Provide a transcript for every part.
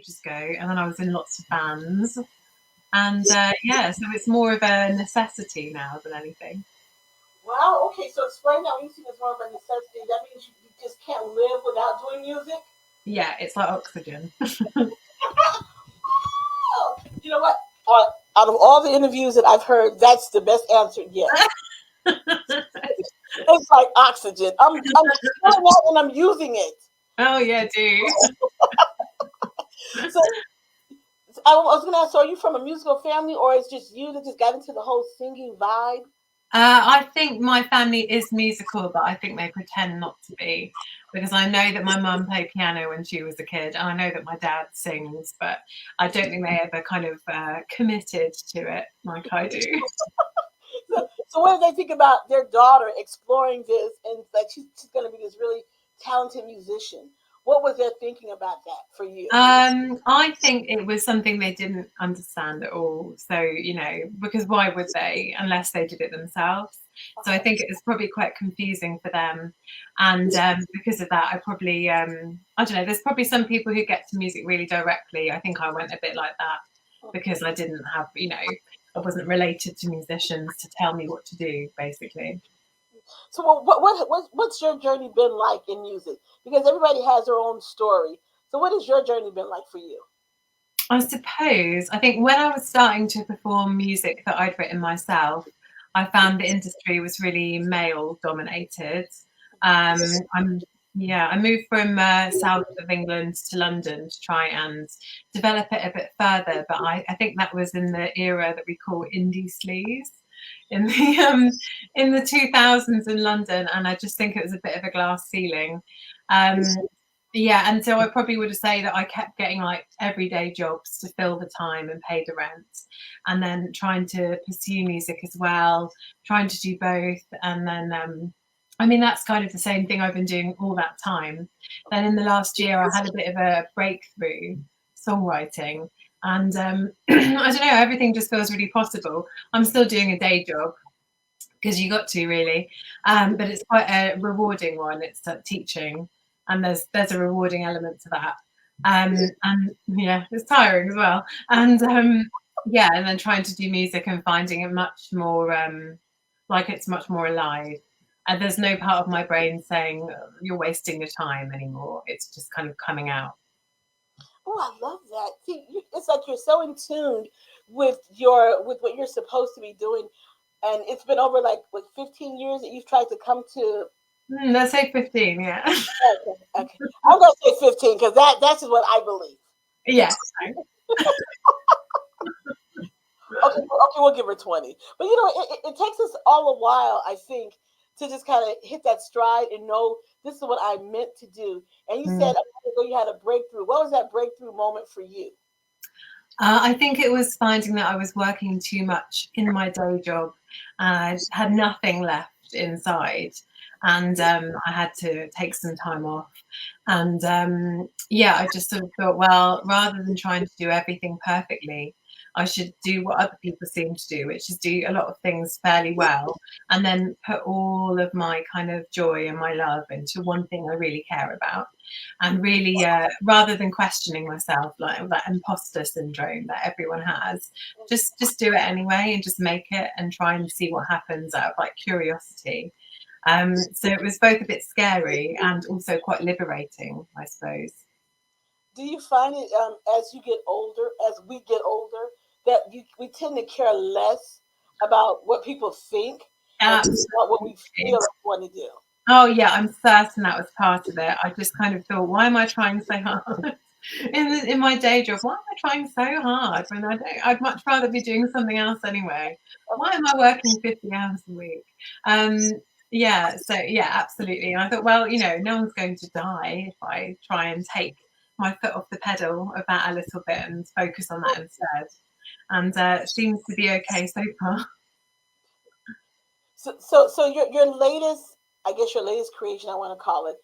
ages ago, and then I was in lots of bands. And yeah, so it's more of a necessity now than anything. Wow. Okay. So explain that when you see this more of a necessity. That means you just can't live without doing music. Yeah, it's like oxygen. Oh, you know what? Out of all the interviews that I've heard, that's the best answer yet. It's like oxygen. I'm feeling that and I'm using it. Oh yeah, do. So I was going to ask, so are you from a musical family, or it's just you that just got into the whole singing vibe? I think my family is musical, but I think they pretend not to be, because I know that my mum played piano when she was a kid, and I know that my dad sings, but I don't think they ever kind of committed to it like I do. So what do they think about their daughter exploring this and like she's going to be this really talented musician? What was their thinking about that for you? I think it was something they didn't understand at all. So, because why would they unless they did it themselves? So I think it was probably quite confusing for them. And because of that, I probably, I don't know, there's probably some people who get to music really directly. I think I went a bit like that because I didn't have, I wasn't related to musicians to tell me what to do, basically. So what's your journey been like in music? Because everybody has their own story. So what has your journey been like for you? I suppose, I think when I was starting to perform music that I'd written myself, I found the industry was really male dominated. Um, I moved from south of England to London to try and develop it a bit further, but I think that was in the era that we call indie sleaze in the 2000s in London, and I just think it was a bit of a glass ceiling. Um, yeah, and so I probably would say that I kept getting like everyday jobs to fill the time and pay the rent, and then trying to pursue music as well, trying to do both. And then, I mean, that's kind of the same thing I've been doing all that time. Then in the last year, I had a bit of a breakthrough songwriting. And I don't know, everything just feels really possible. I'm still doing a day job because you got to really, but it's quite a rewarding one. It's teaching, and there's a rewarding element to that. And yeah, it's tiring as well. And yeah, and then trying to do music and finding it much more like it's much more alive. And there's no part of my brain saying you're wasting your time anymore. It's just kind of coming out. Oh, I love that. See, it's like you're so in tune with what you're supposed to be doing, and it's been over like what 15 years that you've tried to come to. Let's say 15, yeah. Okay, okay. I'm gonna say 15 because that's just what I believe. Yes. Okay, okay, we'll give her 20. But it takes us all a while, I think, to just kind of hit that stride and know this is what I meant to do. And you said a minute ago you had a breakthrough. What was that breakthrough moment for you? I think it was finding that I was working too much in my day job. I had nothing left inside, and I had to take some time off. And yeah, I just sort of thought, well, rather than trying to do everything perfectly, I should do what other people seem to do, which is do a lot of things fairly well, and then put all of my kind of joy and my love into one thing I really care about. And really, rather than questioning myself, like that imposter syndrome that everyone has, just do it anyway and just make it and try and see what happens out of like curiosity. So it was both a bit scary and also quite liberating, I suppose. Do you find it as you get older, as we get older, that we tend to care less about what people think and about what we feel like we want to do? Oh yeah, I'm certain that was part of it. I just kind of thought, why am I trying so hard in my day job? Why am I trying so hard when I don't? I'd much rather be doing something else anyway. Why am I working 50 hours a week? Yeah, so yeah, absolutely. And I thought, well, no one's going to die if I try and take my foot off the pedal of that a little bit and focus on that instead. And it seems to be okay so far. So your latest, I guess your latest creation, I want to call it.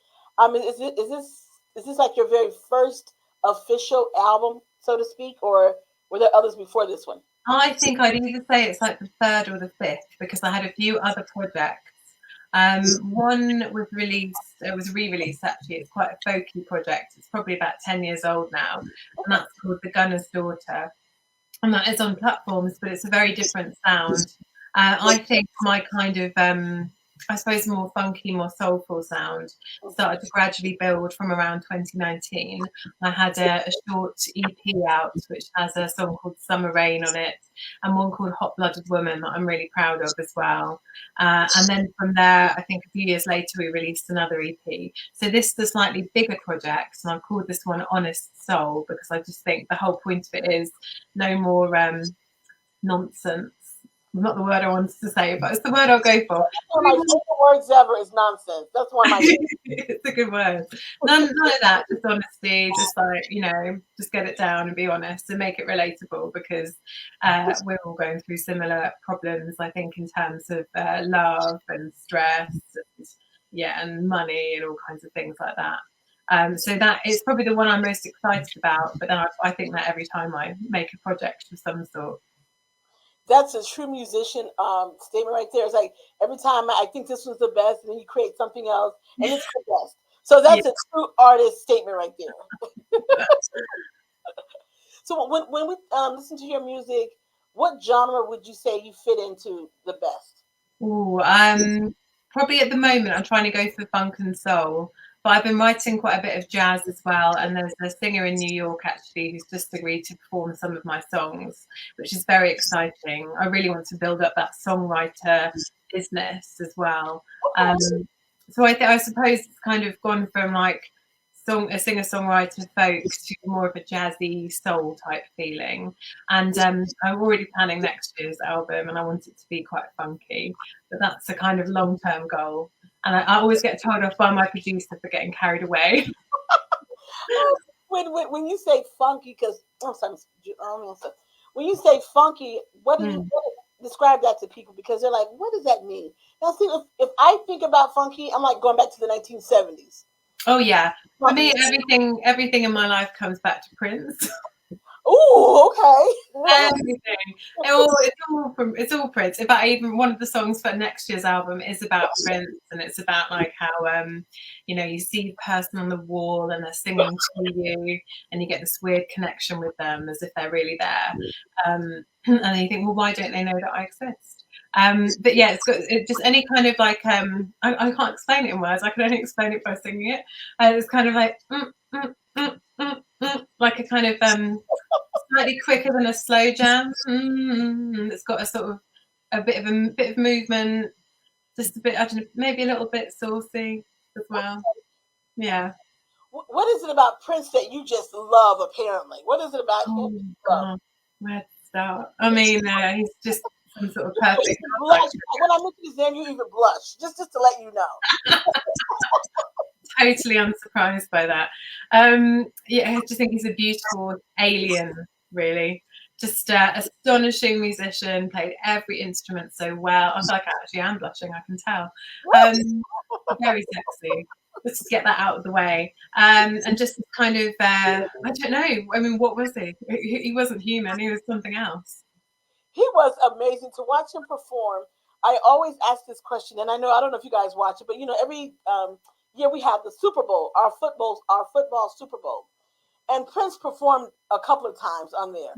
Is this like your very first official album, so to speak, or were there others before this one? I think I'd either say it's like the third or the fifth because I had a few other projects. One was released, it was re-released actually. It's quite a folky project. It's probably about 10 years old now, and that's called The Gunner's Daughter. And that is on platforms, but it's a very different sound. I think my kind of, I suppose, more funky, more soulful sound started to gradually build from around 2019. I had a short EP out, which has a song called Summer Rain on it, and one called Hot Blooded Woman that I'm really proud of as well. And then from there, I think a few years later, we released another EP. So this is a slightly bigger project, and I've called this one Honest Soul, because I just think the whole point of it is no more nonsense. Not the word I wanted to say, but it's the word I'll go for. One of my favorite words ever is nonsense. That's one of my It's a good word. None of that, just honesty, just like, just get it down and be honest and make it relatable, because we're all going through similar problems, I think, in terms of love and stress and money and all kinds of things like that. So that is probably the one I'm most excited about, but then I think that every time I make a project of some sort. That's a true musician statement right there. It's like every time I think this was the best, and then you create something else, and it's the best. So that's a true artist statement right there. So when we listen to your music, what genre would you say you fit into the best? Ooh, probably at the moment I'm trying to go for funk and soul. But I've been writing quite a bit of jazz as well, and there's a singer in New York actually who's just agreed to perform some of my songs, which is very exciting. I really want to build up that songwriter business as well. So I suppose it's kind of gone from like a singer-songwriter folk to more of a jazzy soul type feeling. And I'm already planning next year's album, and I want it to be quite funky. But that's a kind of long-term goal. And I always get told off by my producer for getting carried away. When you say funky, because when you say funky, what do you describe that to people? Because they're like, what does that mean? Now, see, if I think about funky, I'm like going back to the 1970s. Oh yeah, for me, everything in my life comes back to Prince. Oh, okay. Everything. It's all Prince. In fact, even one of the songs for next year's album is about Prince, and it's about like how you see a person on the wall and they're singing to you, and you get this weird connection with them as if they're really there. And then you think, well, why don't they know that I exist? But yeah, it's just any kind of like I can't explain it in words. I can only explain it by singing it. It's kind of like like a kind of slightly quicker than a slow jam. It's got a sort of a bit of movement, just a bit. I don't know, maybe a little bit saucy as well. Yeah. What is it about Prince that you just love? Apparently, what is it about him? Where to start? I mean, he's just some sort of perfect. When I look at his name, you even blush. Just to let you know. Totally unsurprised by that. Yeah, I just think he's a beautiful alien, really. Just astonishing musician, played every instrument so well. I feel like I actually am blushing, I can tell. Very sexy. Let's just get that out of the way. And just kind of, I don't know. I mean, what was he? He wasn't human. He was something else. He was amazing to watch him perform. I always ask this question, and I don't know if you guys watch it, but every year we have the Super Bowl, our football Super Bowl, and Prince performed a couple of times on there.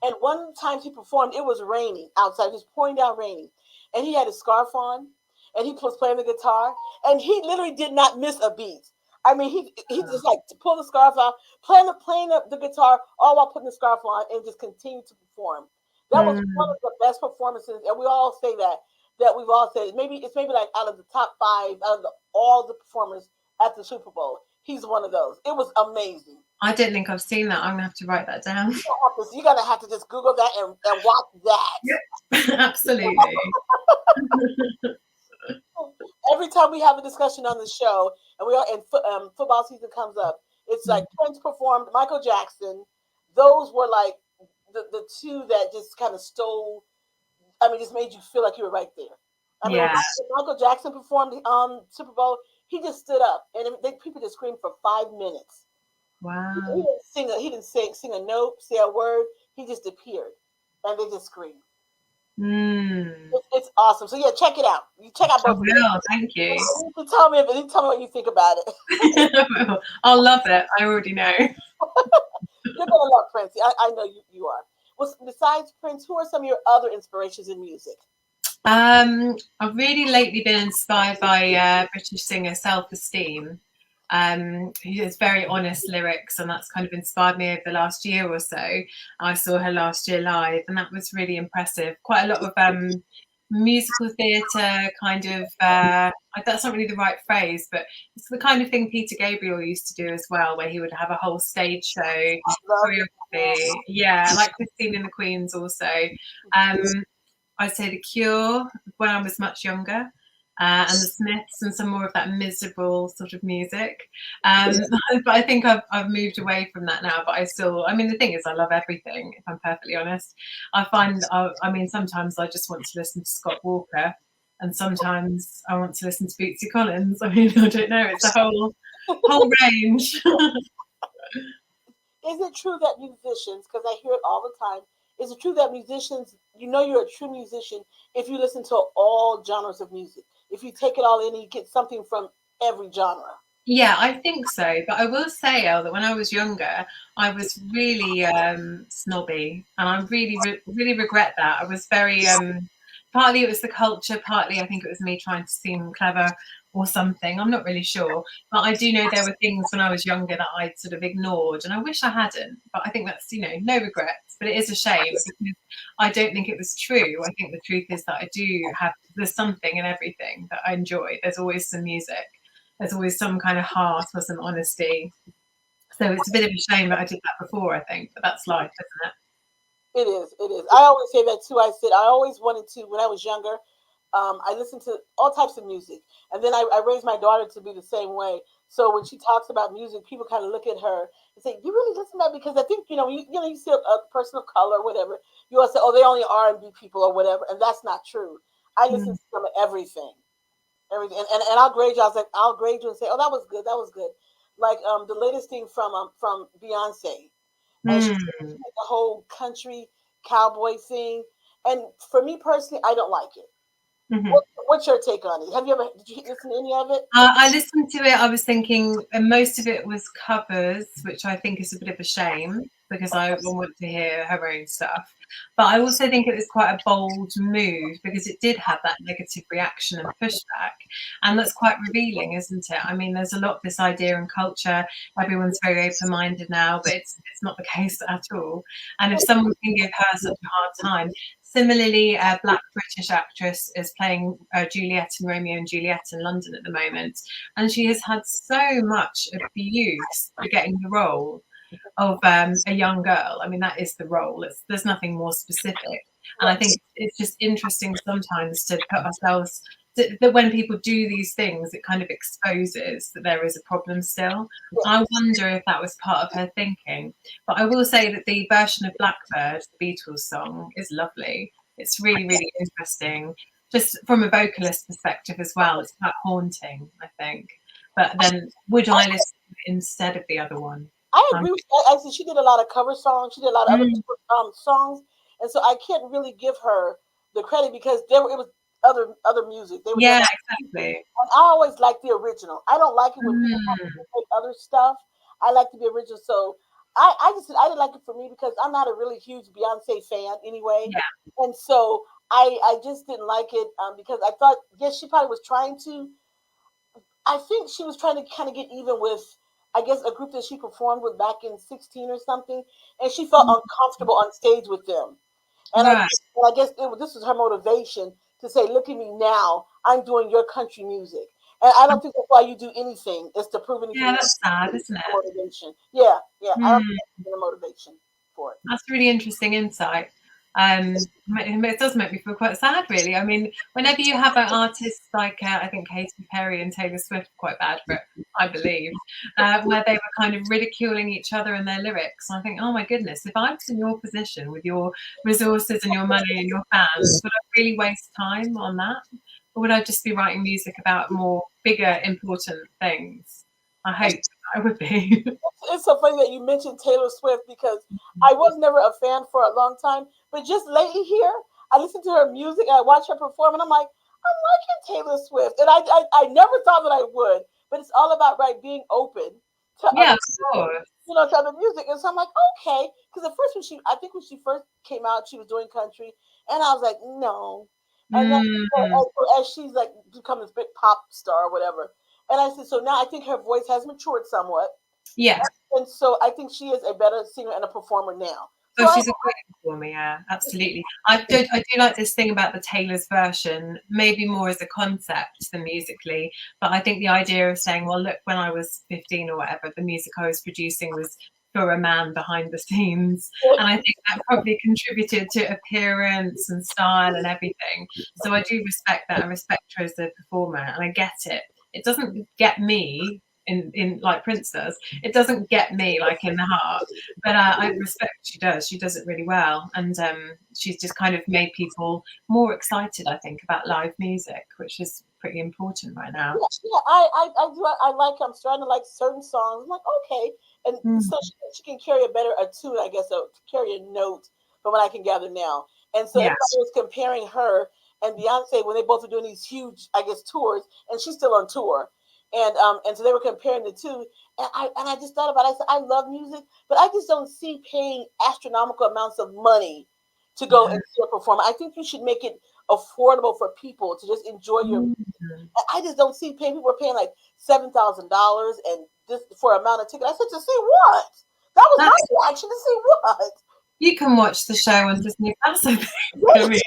And one time he performed, it was raining outside, it was pouring down raining, and he had his scarf on, and he was playing the guitar, and he literally did not miss a beat. I mean, he just like to pull the scarf out, playing the guitar, all while putting the scarf on, and just continue to perform. That was one of the best performances, and we all say that we've all said it's maybe like out of the top 5 out of all the performers at the Super Bowl, he's one of those. It was amazing. I don't think I've seen that. I'm gonna have to write that down. You're gonna have to just Google that and watch that. Yep. Absolutely. Every time we have a discussion on the show, and football season comes up, it's like Prince performed, Michael Jackson. Those were like the two that just kind of stole. I mean, just made you feel like you were right there. I mean, when Michael Jackson performed Super Bowl, he just stood up, and people just screamed for 5 minutes. Wow. He didn't sing a note, say a word. He just appeared, and they just screamed. It's awesome. So yeah, check it out. You check out I both of them. will. Thank you. You tell me what you think about it. I'll love it. I already know. You're gonna love Prince. I know you are. Well, besides Prince, who are some of your other inspirations in music? I've really lately been inspired by British singer Self-Esteem. Who has very honest lyrics, and that's kind of inspired me over the last year or so. I saw her last year live, and that was really impressive. Quite a lot of musical theatre, kind of. That's not really the right phrase, but it's the kind of thing Peter Gabriel used to do as well, where he would have a whole stage show, choreography. Yeah, like Christine and the Queens also. I'd say The Cure when I was much younger, and The Smiths, and some more of that miserable sort of music. But I think I've moved away from that now. But I mean, the thing is, I love everything. If I'm perfectly honest, I mean, sometimes I just want to listen to Scott Walker, and sometimes I want to listen to Bootsy Collins. I mean, I don't know. It's a whole range. Is it true that musicians, because I hear it all the time, is it true that musicians, you're a true musician if you listen to all genres of music? If you take it all in and you get something from every genre? Yeah, I think so. But I will say, Elle, that when I was younger, I was really snobby, and I really regret that. I was very partly it was the culture, partly I think it was me trying to seem clever or something. I'm not really sure, but I do know there were things when I was younger that I'd sort of ignored, and I wish I hadn't. But I think that's no regrets. But it is a shame because I don't think it was true. I think the truth is that I do have there's something in everything that I enjoy. There's always some music. There's always some kind of heart or some honesty. So it's a bit of a shame that I did that before, I think, but that's life, isn't It is. It is. I always say that too. I said I always wanted to when I was younger. I listened to all types of music, and then I raised my daughter to be the same way. So when she talks about music, people kind of look at her and say, "You really listen to that?" Because I think you see a person of color or whatever. You always say, "Oh, they only R&B people or whatever," and that's not true. I it? listen to some of everything, everything, and I'll grade you. I was like, I'll grade you and say, "Oh, that was good. That was good." Like the latest thing from Beyonce, and she Mm. did the whole country cowboy thing. And for me personally, I don't like it. Hmm. What's your take on it? Did you listen to any of it? I listened to it. I was thinking, and most of it was covers, which I think is a bit of a shame because I want to hear her own stuff. But I also think it was quite a bold move because it did have that negative reaction and pushback, and that's quite revealing, isn't it? I mean, there's a lot of this idea in culture. Everyone's very open-minded now, but it's not the case at all. And if someone can give her such a hard time, similarly, a black British actress is playing Juliet in Romeo and Juliet in London at the moment, and she has had so much abuse for getting the role of a young girl. I mean, that is the role. There's nothing more specific, and I think it's just interesting sometimes to put ourselves that when people do these things, it kind of exposes that there is a problem still. I wonder if that was part of her thinking. But I will say that the version of Blackbird, the Beatles song, is lovely. It's really, really interesting, just from a vocalist perspective as well. It's quite haunting, I think. But then, would I listen instead of the other one? I agree with you. Actually, she did a lot of cover songs. She did a lot of other songs, and so I can't really give her the credit because it was other music. They were doing Yeah, that. exactly. And I always like the original. I don't like it when people take other stuff. I like to be original. So I didn't like it for me because I'm not a really huge Beyonce fan anyway, Yeah. and so I just didn't like it because I thought yes she probably was trying to. I think she was trying to kind of get even with, I guess, a group that she performed with back in 16 or something, and she felt uncomfortable on stage with them. And Right. I guess this was her motivation to say, "Look at me now, I'm doing your country music." And I don't think that's why you do anything is to prove anything. Yeah, that's sad, isn't it? Motivation. Yeah, yeah. I don't Mm, think that's the motivation for it. that's a really interesting insight. It does make me feel quite sad, really. I mean, whenever you have an artist like I think Katy Perry and Taylor Swift, quite bad for it, I believe, where they were kind of ridiculing each other in their lyrics. I think, oh my goodness, if I was in your position with your resources and your money and your fans, would I really waste time on that? Or would I just be writing music about more bigger, important things? I hope I would be. It's so funny that you mentioned Taylor Swift because I was never a fan for a long time, but just lately here, I listen to her music and I watch her perform, and I'm like, I'm liking Taylor Swift, and I never thought that I would, but it's all about right being open to Yeah, other of people, course. to other music. And so I'm like, okay, because at first I think when she first came out, she was doing country, and I was like, no, and then Mm, as she's like become this big pop star or whatever, and I said, so now I think her voice has matured somewhat, yeah. and so I think she is a better singer and a performer now. Oh, So I she's a great performer, yeah, absolutely. I do like this thing about the Taylor's version, maybe more as a concept than musically, but I think the idea of saying, well, look, when I was 15 or whatever, the music I was producing was for a man behind the scenes. And I think that probably contributed to appearance and style and everything. So I do respect that and respect her as a performer, and I get it. It doesn't get me in like Prince does. It doesn't get me like in the heart, but I respect she does. She does it really well, and she's just kind of made people more excited, I think, about live music, which is pretty important right now. yeah, I do. I like. I'm starting to like certain songs. I'm like, okay, and Mm, so she can carry a tune, I guess, carry a note from what I can gather now. And so yeah, everybody was comparing her and Beyonce when they both were doing these huge, I guess, tours, and she's still on tour. And so they were comparing the two, and I just thought about it. I said, I love music, but I just don't see paying astronomical amounts of money to go yeah. and see a performer. I think you should make it affordable for people to just enjoy your. Mm, I just don't see paying. People are paying like $7,000 and this for amount of ticket. I said, to see what? That was my that's reaction, to see what. you can watch the show on Disney Plus. I think. I mean,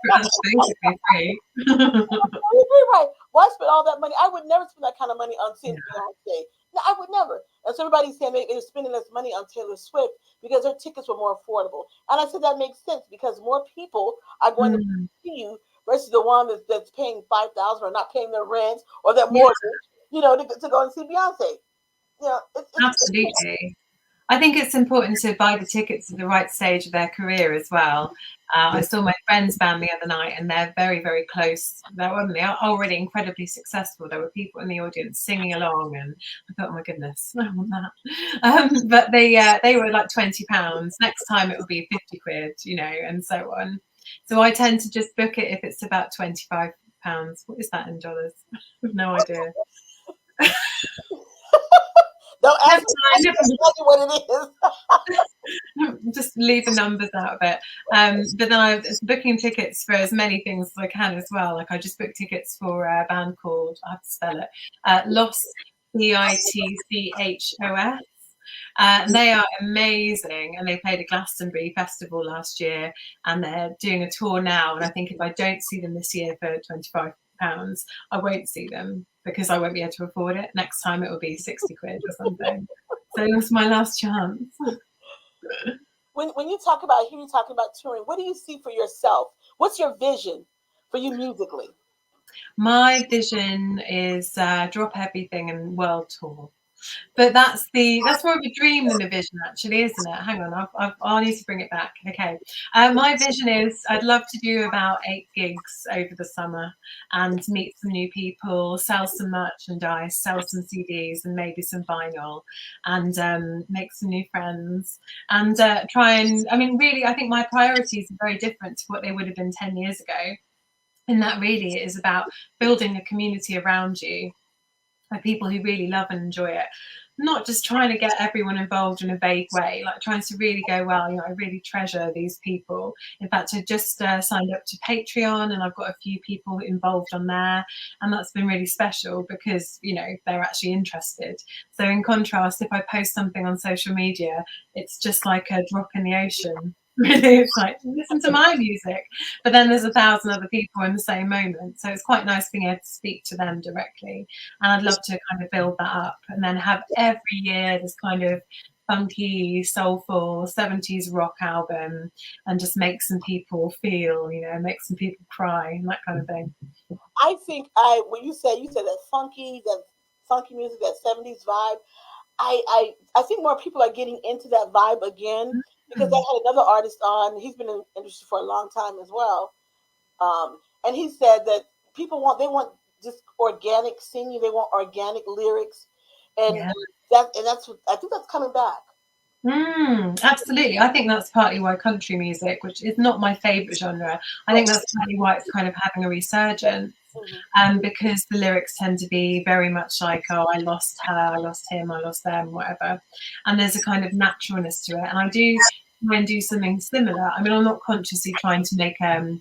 that's basically free. You're right. Why spend all that money? I would never spend that kind of money on seeing Yeah. Beyonce. No, I would never. And so everybody's saying they're spending less money on Taylor Swift because her tickets were more affordable. And I said that makes sense because more people are going to Mm, see you versus the one that's paying 5,000 or not paying their rent or their yeah, mortgage, to go and see Beyonce. It's absolutely. I think it's important to buy the tickets at the right stage of their career as well. I saw my friend's band the other night, and they're very, very close. They're already incredibly successful. There were people in the audience singing along, and I thought, oh my goodness, I want that. But they were like £20. Next time it will be 50 quid, and so on. So I tend to just book it if it's about £25. What is that in dollars? I have no idea. don't Never ask me. I mind, never can't tell you what it is. just leave the numbers out of it. But then I'm booking tickets for as many things as I can as well. Like I just booked tickets for a band called, I have to spell it, Los, Pitchos. And they are amazing, and they played a Glastonbury festival last year, and they're doing a tour now. And I think if I don't see them this year for £25, I won't see them because I won't be able to afford it. Next time it will be 60 quid or something. So it was my last chance. When you talk about here, you talking about touring. What do you see for yourself? What's your vision for you musically? My vision is drop everything and world tour. But that's more of a dream than a vision, actually, isn't it? Hang on, I'll need to bring it back. Okay, my vision is I'd love to do about 8 gigs over the summer and meet some new people, sell some merchandise, sell some CDs, and maybe some vinyl, and make some new friends, and try and. I mean, really, I think my priorities are very different to what they would have been 10 years ago. And that really is about building a community around you of people who really love and enjoy it, not just trying to get everyone involved in a vague way, like trying to really go, well, I really treasure these people. In fact, I just signed up to Patreon, and I've got a few people involved on there, and that's been really special because they're actually interested. So in contrast, if I post something on social media, it's just like a drop in the ocean. Really, it's like, listen to my music, but then there's 1,000 other people in the same moment, so it's quite nice being able to speak to them directly. And I'd love to kind of build that up and then have every year this kind of funky, soulful 70s rock album, and just make some people feel, make some people cry and that kind of thing. I think when you said that funky music, that 70s vibe. I think more people are getting into that vibe again because I Mm. had another artist on. He's been in the industry for a long time as well, and he said that they want just organic singing. They want organic lyrics, and Yeah. that's what I think that's coming back. Absolutely. I think that's partly why country music, which is not my favourite genre, I think that's partly why it's kind of having a resurgence. Because the lyrics tend to be very much like, oh, I lost her, I lost him, I lost them, whatever. And there's a kind of naturalness to it. And I do try and do something similar. I mean, I'm not consciously trying to make a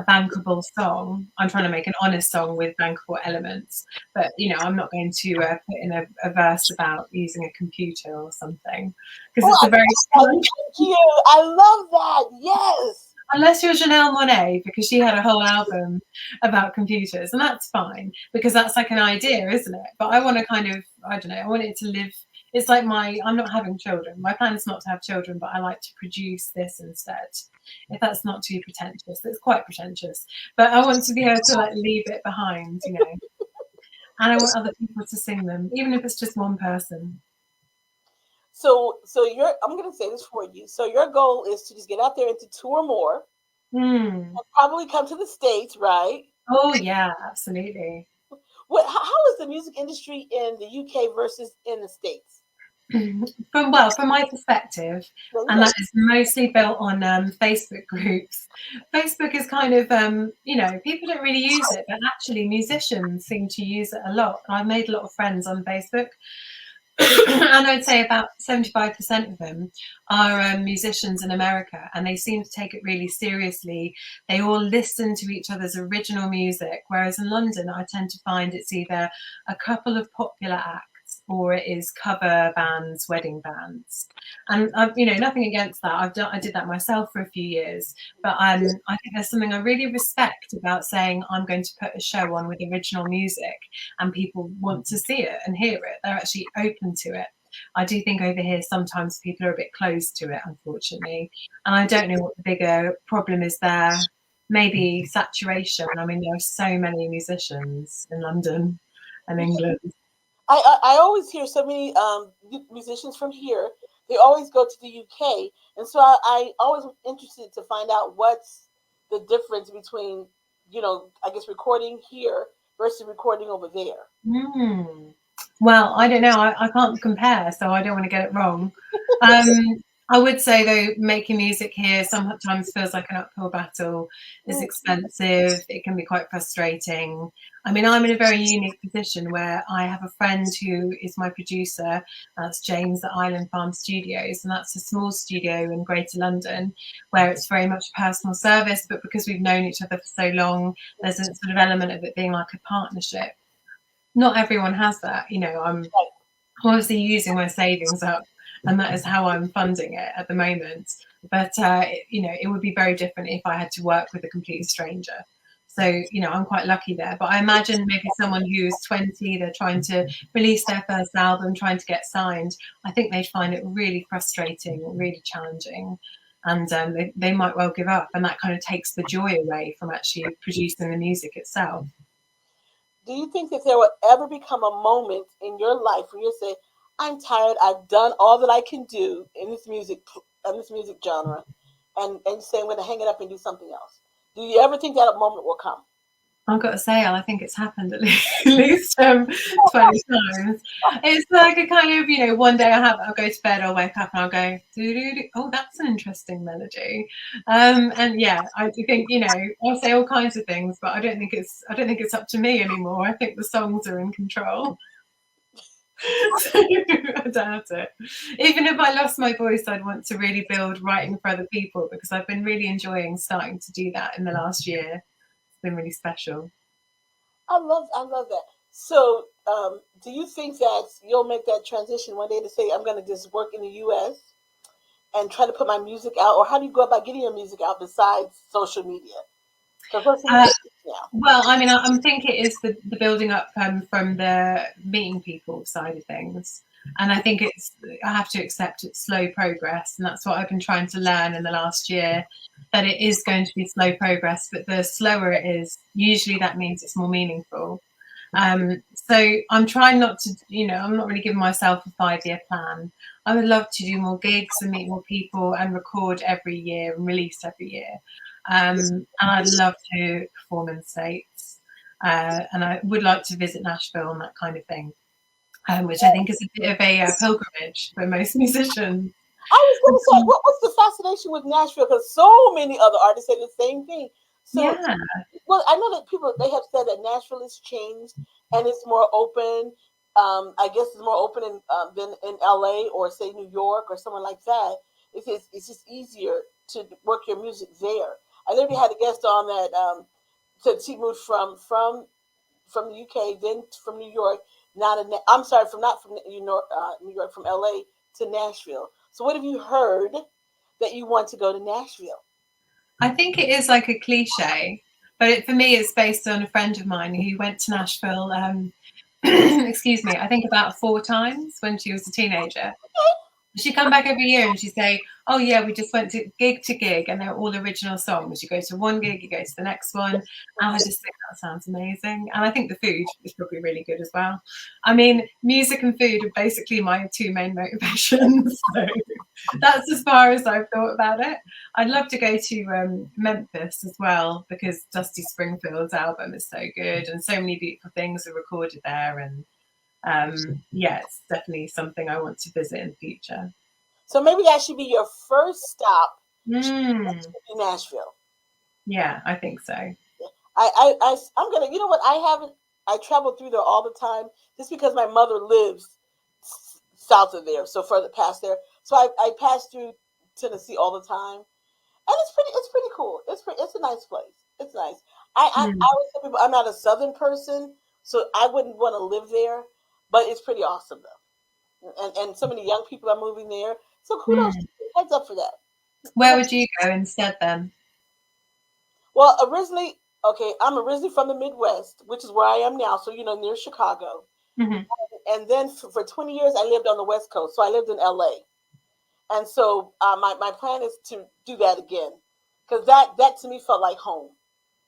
bankable song. I'm trying to make an honest song with bankable elements. But, you know, I'm not going to put in a verse about using a computer or something. Because it's a very... Thank you. I love that. Yes. Unless you're Janelle Monáe, because she had a whole album about computers, and that's fine, because that's like an idea, isn't it? But I want to kind of, I don't know, I want it to live. It's like I'm not having children. My plan is not to have children, but I like to produce this instead. If that's not too pretentious, it's quite pretentious. But I want to be able to like leave it behind, you know. And I want other people to sing them, even if it's just one person. So I'm going to say this for you. So your goal is to just get out there and to tour more, and probably come to the States, right? Oh yeah, absolutely. How is the music industry in the UK versus in the States? From my perspective, and that is mostly built on Facebook groups. Facebook is kind of, you know, people don't really use it, but actually musicians seem to use it a lot. I've made a lot of friends on Facebook. And I'd say about 75% of them are musicians in America, and they seem to take it really seriously. They all listen to each other's original music, whereas in London, I tend to find it's either a couple of popular acts or it is cover bands, wedding bands. And you know, nothing against that. I did that myself for a few years, but I think there's something I really respect about saying I'm going to put a show on with original music, and people want to see it and hear it. They're actually open to it. I do think over here sometimes people are a bit closed to it, unfortunately. And I don't know what the bigger problem is there. Maybe saturation. I mean, there are so many musicians in London and England. I always hear so many musicians from here. They always go to the UK, and so I always am interested to find out what's the difference between, you know, I guess recording here versus recording over there. Well, I don't know. I can't compare, so I don't want to get it wrong. I would say, though, making music here sometimes feels like an uphill battle. It's expensive. It can be quite frustrating. I mean, I'm in a very unique position where I have a friend who is my producer. That's James at Island Farm Studios, and that's a small studio in Greater London where it's very much personal service. But because we've known each other for so long, there's a sort of element of it being like a partnership. Not everyone has that. You know, I'm obviously using my savings up, and that is how I'm funding it at the moment. But, you know, it would be very different if I had to work with a complete stranger. So, you know, I'm quite lucky there. But I imagine maybe someone who's 20, they're trying to release their first album, trying to get signed. I think they'd find it really frustrating, really challenging. And they might well give up. And that kind of takes the joy away from actually producing the music itself. Do you think that there will ever become a moment in your life where you say, I'm tired, I've done all that I can do in this music genre, and say I'm going to hang it up and do something else? Do you ever think that moment will come? I've got to say, I think it's happened at least 20 times. It's like a kind of, you know, one day I'll go to bed, I'll wake up and I'll go, doo-doo-doo. Oh, that's an interesting melody. And yeah, I do think, you know, I'll say all kinds of things, but I don't think it's up to me anymore. I think the songs are in control. I doubt it. Even if I lost my voice, I'd want to really build writing for other people, because I've been really enjoying starting to do that in the last year. Been really special. I love that. So, do you think that you'll make that transition one day to say, I'm going to just work in the U.S. and try to put my music out? Or how do you go about getting your music out besides social media? Well, I mean, I think it is the building up from the meeting people side of things. And I think I have to accept it's slow progress. And that's what I've been trying to learn in the last year, that it is going to be slow progress, but the slower it is, usually that means it's more meaningful. So I'm trying not to, you know, I'm not really giving myself a 5-year plan. I would love to do more gigs and meet more people and record every year and release every year. And I'd love to perform in the States. And I would like to visit Nashville and that kind of thing. Which I think is a bit of a pilgrimage for most musicians. I was going to say, what's the fascination with Nashville? Because so many other artists say the same thing. So, Yeah. well, I know that they have said that Nashville has changed and it's more open. I guess it's more open than in LA or say New York or someone like that. It's just easier to work your music there. I literally had a guest on that said she moved from the UK, then from New York. I'm sorry, from not from New York, from LA to Nashville. So, what have you heard that you want to go to Nashville? I think it is like a cliche, but for me, it's based on a friend of mine who went to Nashville. Excuse me, I think about 4 times when she was a teenager. She'd come back every year and she'd say, "Oh yeah, we just went to gig, and they're all original songs. You go to one gig, you go to the next one." And I just think that sounds amazing. And I think the food is probably really good as well. I mean, music and food are basically my 2 main motivations. So that's as far as I've thought about it. I'd love to go to Memphis as well because Dusty Springfield's album is so good, and so many beautiful things are recorded there. And yeah, it's definitely something I want to visit in the future. So maybe that should be your first stop Mm. in Nashville. Yeah, I think so. I'm gonna. You know what? I travel through there all the time just because my mother lives south of there, so further past there. So I pass through Tennessee all the time, and it's pretty cool. It's a nice place. It's nice. I always tell people I'm not a Southern person, so I wouldn't want to live there, but it's pretty awesome though. And so many young people are moving there. So kudos, heads up for that. Where would you go instead then? Well, I'm originally from the Midwest, which is where I am now. So, near Chicago. Mm-hmm. And then for 20 years, I lived on the West Coast. So I lived in LA. And so my plan is to do that again. Because that to me felt like home.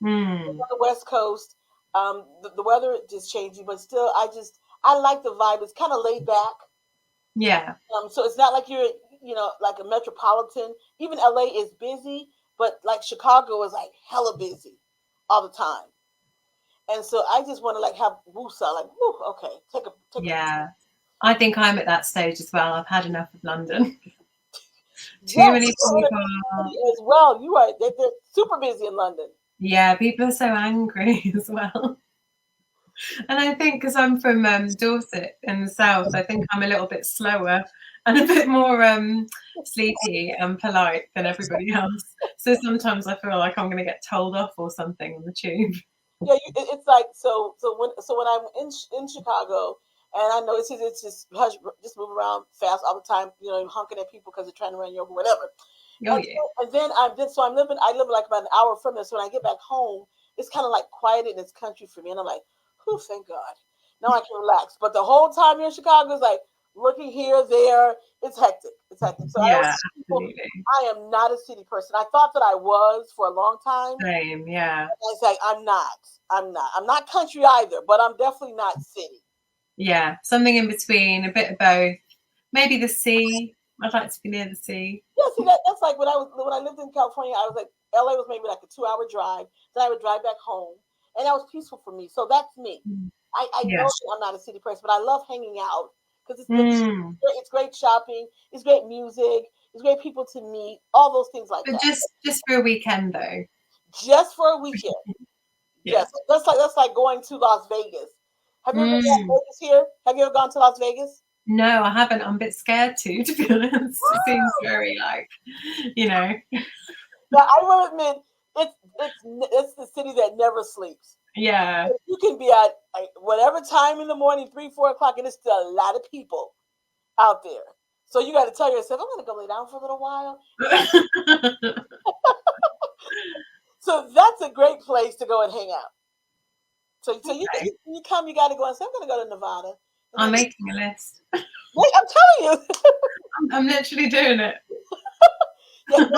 On the West Coast, the weather is changing, but still, I like the vibe. It's kind of laid back. Yeah. So it's not like you're, like a metropolitan. Even LA is busy, but like Chicago is like hella busy all the time. And so I just want to like have woosah, like, woo, okay, take a. Yeah. I think I'm at that stage as well. I've had enough of London. Too Yes, many people. as well. You're right. They're super busy in London. Yeah, people are so angry as well. And I think because I'm from Dorset in the south, I think I'm a little bit slower and a bit more sleepy and polite than everybody else. So sometimes I feel like I'm going to get told off or something on the tube. Yeah, it's like when I'm in Chicago, and I know it's just just move around fast all the time, honking at people because they're trying to run you over, whatever. Oh yeah. And then I live like about an hour from this. So when I get back home, it's kind of like quiet and it's country for me, and I'm like, oh, thank God, now I can relax. But the whole time here in Chicago is like looking here, there. It's hectic. It's hectic. So Yeah, I am not a city person. I thought that I was for a long time. Same, yeah. It's like I'm not. I'm not country either, but I'm definitely not city. Yeah, something in between, a bit of both. Maybe the sea. I'd like to be near the sea. Yeah, see that's like when I lived in California. I was like LA was maybe like a 2-hour drive. Then I would drive back home, and that was peaceful for me. So that's me. I know I'm not a city person, but I love hanging out because it's great shopping, it's great music, it's great people to meet, all those things like that. Just for a weekend though. Just for a weekend. Yes, that's like going to Las Vegas. Have you ever been to Las Vegas here? Have you ever gone to Las Vegas? No, I haven't. I'm a bit scared to be honest. It seems very Now I will admit, it's the city that never sleeps. Yeah. You can be at whatever time in the morning, 3-4 o'clock, and it's still a lot of people out there. So you got to tell yourself, I'm going to go lay down for a little while. So that's a great place to go and hang out. So you come, you got to go and say, I'm going to go to Nevada. I'm making a list. Wait, I'm telling you. I'm literally doing it. Yeah,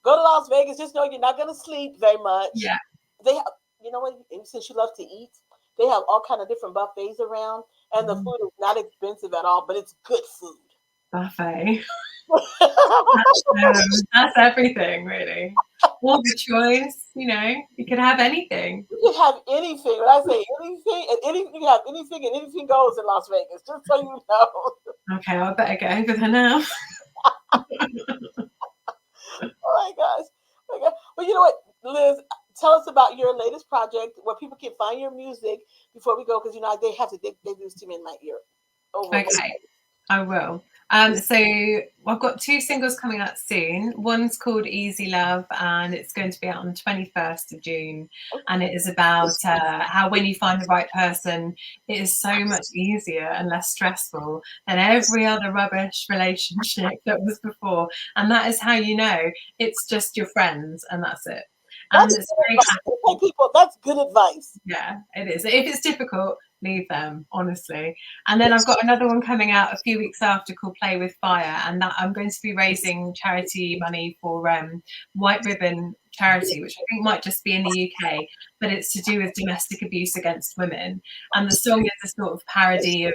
go to Las Vegas. Just know you're not going to sleep very much. Yeah. They have, you know what? Since you love to eat, they have all kind of different buffets around, and the food is not expensive at all, but it's good food. Buffet. That's everything, really. All the choice, you could have anything. You can have anything. When I say anything, you can have anything, and anything goes in Las Vegas. Just so you know. Okay, I better get over there now. Oh my gosh. Oh my God. Well, you know what, Liz, tell us about your latest project where people can find your music before we go, because they have to they lose to me in my ear. Over. Okay, I will. So I've got 2 singles coming out soon. One's called Easy Love, and it's going to be out on the 21st of June. And it is about how when you find the right person, it is so much easier and less stressful than every other rubbish relationship that was before. And that is how you know it's just your friends, and that's it. And That's it's good very advice. Okay, people, that's good advice. yeah, it is. If it's difficult, leave them, honestly. And then I've got another one coming out a few weeks after called Play with Fire, and that I'm going to be raising charity money for White Ribbon charity, which I think might just be in the UK, but it's to do with domestic abuse against women. And the song is a sort of parody of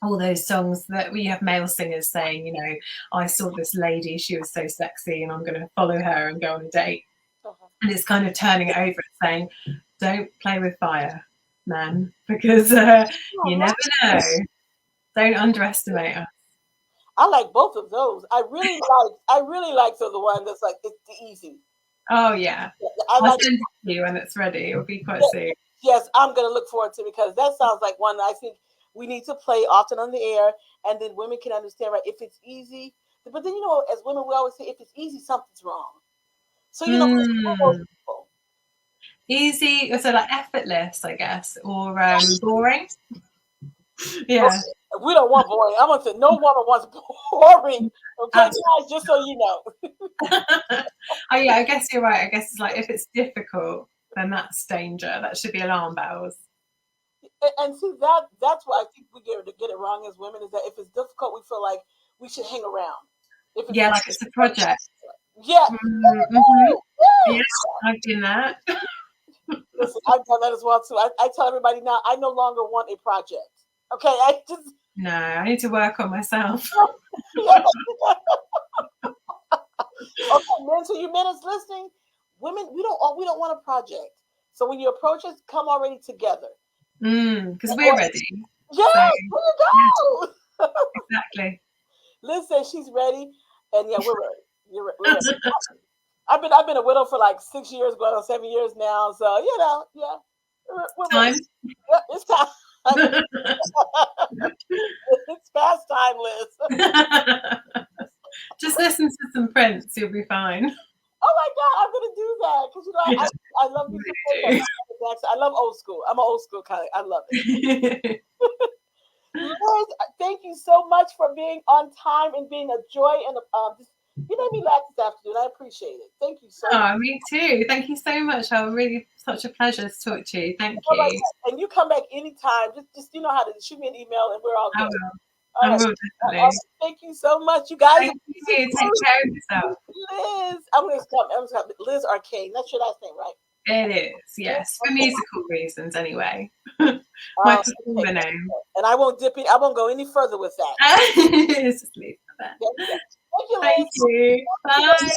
all those songs that we have male singers saying, I saw this lady, she was so sexy, and I'm going to follow her and go on a date. And it's kind of turning it over and saying, don't play with fire, man, because you never know. Don't underestimate us. I like both of those. I really like the one that's like it's the easy. Oh yeah. I'll send it to you when it's ready. It'll be quite soon. Yes, I'm gonna look forward to it, because that sounds like one that I think we need to play often on the air, and then women can understand, right? If it's easy, but then as women we always say, if it's easy, something's wrong. So easy, so like effortless, I guess, or boring. Yeah. We don't want boring. I'm gonna say no woman wants boring. Okay, guys, just so you know. Oh yeah, I guess you're right. I guess it's like if it's difficult, then that's danger. That should be alarm bells. And see that's why I think we get it wrong as women, is that if it's difficult, we feel like we should hang around. Like it's a project. Yeah. Mm-hmm. Yeah, I've done that. Listen, I've done that as well too. I tell everybody now, I no longer want a project. Okay, no, I need to work on myself. Okay, men, so you men is listening. Women, we don't want a project. So when you approach us, come already together. Because we're ready. Yeah, so, there you go. Yeah, exactly. Liz says she's ready, and yeah, we're ready. We're ready. I've been a widow for like 6 years, going on 7 years now. So yeah, we're time. Yeah, it's time. It's fast time, Liz. Just listen to some Prince, you'll be fine. Oh my God, I'm gonna do that, because I love music. I love old school. I'm an old school kind of. I love it. Liz, thank you so much for being on time and being a joy, and you made me laugh this afternoon. I appreciate it. Thank you so much. Me too. Thank you so much. Such a pleasure to talk to you. Thank you. Right. And you come back anytime. Just you know how to shoot me an email, and we're all good. I will definitely. Thank you so much, you guys. Thank you. Take care of yourself. Liz, I'm gonna stop. Liz Arcane. That's your last name, right? It is, yes, for musical reasons, anyway. My performer name. And I won't I won't go any further with that. Just leave that. Thank you, Liz. Thank you. Bye.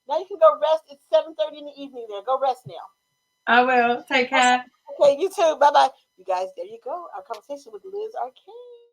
Now you can go rest. It's 7:30 in the evening there. Go rest now. I will. Take care. Okay, you too. Bye-bye. You guys, there you go. Our conversation with Liz Arcane.